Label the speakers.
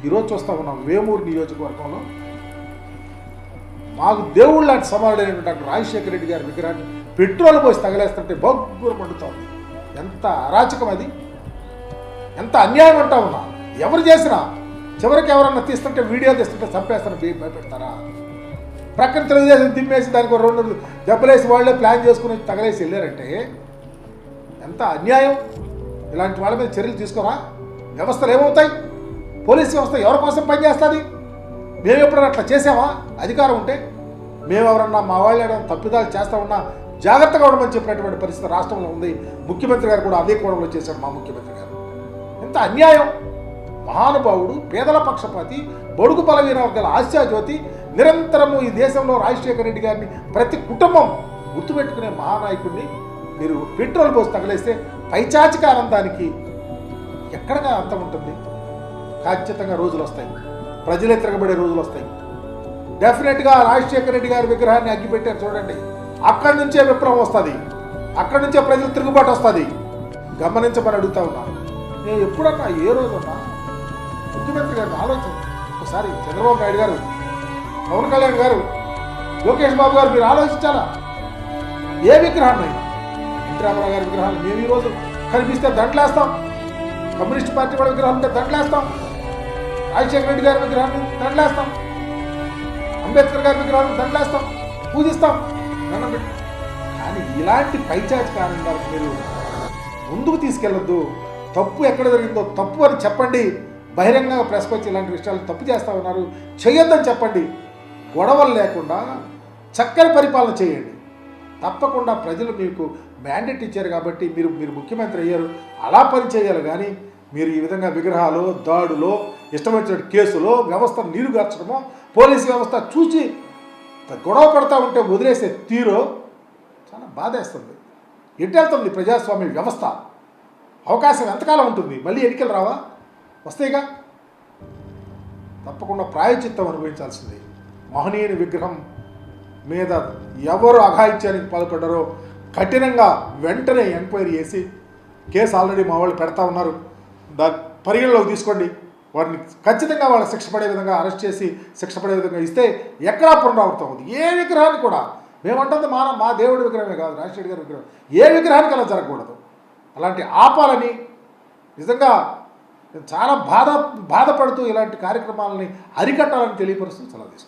Speaker 1: ఈరోజు చూస్తూ ఉన్నాం వేమూరు నియోజకవర్గంలో మాకు దేవుళ్ళు లాంటి సమానుడైనటువంటి డాక్టర్ రాజశేఖర రెడ్డి గారి విగ్రహాన్ని పెట్రోల్ పోసి తగలేస్తుంటే బొగ్గురు మండుతోంది. ఎంత అరాచకం అది, ఎంత అన్యాయం అంటా ఉన్నా. ఎవరు చేసినా చివరికి ఎవరన్నా తీస్తుంటే వీడియో తీస్తుంటే చంపేస్తాను భయపెడతారా? ప్రక్కన తెలుగుదేశం తిమ్మేసి దానికి 2 దెబ్బలేసి వాళ్ళే ప్లాన్ చేసుకుని తగలేసి వెళ్ళారంటే ఎంత అన్యాయం. ఇలాంటి వాళ్ళ మీద చర్యలు తీసుకోరా? వ్యవస్థలు ఏమవుతాయి? పోలీస్ వ్యవస్థ ఎవరి కోసం పనిచేస్తుంది? మేము ఎప్పుడన్నా అట్లా చేసామా? అధికారం ఉంటే మేము ఎవరన్నా మా వాళ్ళు ఏదైనా తప్పిదాలు చేస్తూ ఉన్నా జాగ్రత్తగా ఉండమని చెప్పినటువంటి పరిస్థితి రాష్ట్రంలో ఉంది. ముఖ్యమంత్రి గారు కూడా అదే కోణంలో చేశాడు మా ముఖ్యమంత్రి గారు. ఎంత అన్యాయం. మహానుభావుడు, పేదల పక్షపాతి, బడుగు బలహీన వర్గాల ఆశాజ్యోతి, నిరంతరము ఈ దేశంలో రాజశేఖర రెడ్డి గారిని ప్రతి కుటుంబం గుర్తుపెట్టుకునే మహానాయకుడిని మీరు పెట్రోల్ పోసి తగలేస్తే పైచాచిక ఆనందానికి ఎక్కడగా అంతం ఉంటుంది? ఖచ్చితంగా రోజులు వస్తాయి, ప్రజలే తిరగబడే రోజులు వస్తాయి. డెఫినెట్గా రాజశేఖర రెడ్డి గారి విగ్రహాన్ని అగ్గిపెట్టారు చూడండి, అక్కడి నుంచే విప్లవం వస్తుంది, అక్కడి నుంచే ప్రజలు తిరుగుబాటు వస్తుంది. గమనించమని అడుగుతా ఉన్నాను. నేను ఎప్పుడన్నా ఏ రోజన్నా ముఖ్యమంత్రి గారిని ఆలోచన ఒకసారి చంద్రబాబు నాయుడు గారు, పవన్ కళ్యాణ్ గారు, లోకేష్ బాబు గారు మీరు ఆలోచించాలా? ఏ విగ్రహాన్ని అయినా ఎన్టీ రామారావు గారి విగ్రహాన్ని మేము ఈరోజు కనిపిస్తే దండలేస్తాం, కమ్యూనిస్ట్ పార్టీ వాళ్ళ విగ్రహాలు దండలేస్తాం, రాజశేఖర రెడ్డి గారి విగ్రహాన్ని దండలేస్తాం, అంబేద్కర్ గారి విగ్రహాన్ని దండలేస్తాం, పూజిస్తాం, దండం పెట్టి. కానీ ఇలాంటి పైచాచిక ఆనందాలకు మీరు ముందుకు తీసుకెళ్ళొద్దు. తప్పు ఎక్కడ జరిగిందో తప్పు అని చెప్పండి. బహిరంగంగా ప్రెస్కి వచ్చి ఇలాంటి విషయాలు తప్పు చేస్తూ ఉన్నారు, చేయొద్దని చెప్పండి. గొడవలు లేకుండా చక్కని పరిపాలన చేయండి. తప్పకుండా ప్రజలు మీకు మ్యాండేట్ ఇచ్చారు కాబట్టి మీరు ముఖ్యమంత్రి అయ్యారు, అలా పని చేయాలి. కానీ మీరు ఈ విధంగా విగ్రహాలు, దాడులో, ఇష్టం వచ్చిన కేసులో, వ్యవస్థను నీరుగార్చడమో, పోలీసు వ్యవస్థ చూసి గొడవ పడతా ఉంటే వదిలేసే తీరు చాలా బాధేస్తుంది. ఎట్టెళ్తుంది ప్రజాస్వామ్య వ్యవస్థ? అవకాశం ఎంతకాలం ఉంటుంది? మళ్ళీ ఎన్నికలు రావా? వస్తాయిగా. తప్పకుండా ప్రాయచిత్తం అనుభవించాల్సింది. మహనీయుని విగ్రహం మీద ఎవరు అఘాయిత్యానికి పాల్పడ్డారో కఠినంగా వెంటనే ఎంక్వైరీ చేసి కేసు ఆల్రెడీ మా వాళ్ళు పెడతా ఉన్నారు, దాన్ని పరిగణలోకి తీసుకోండి. వారిని ఖచ్చితంగా వాళ్ళ శిక్ష పడే విధంగా అరెస్ట్ చేసి శిక్ష పడే విధంగా ఇస్తే ఎక్కడా పునరావృతం అవుతుంది. ఏ విగ్రహాన్ని కూడా మేమంటుంది మా దేవుడి విగ్రహమే కాదు, రాజశేఖర్ గారి విగ్రహం, ఏ విగ్రహానికి అలా జరగకూడదు. అలాంటి ఆపాలని నిజంగా నేను చాలా బాధపడుతూ ఇలాంటి కార్యక్రమాలని అరికట్టాలని తెలియపరుస్తూ సలహా తీసుకుంటాను.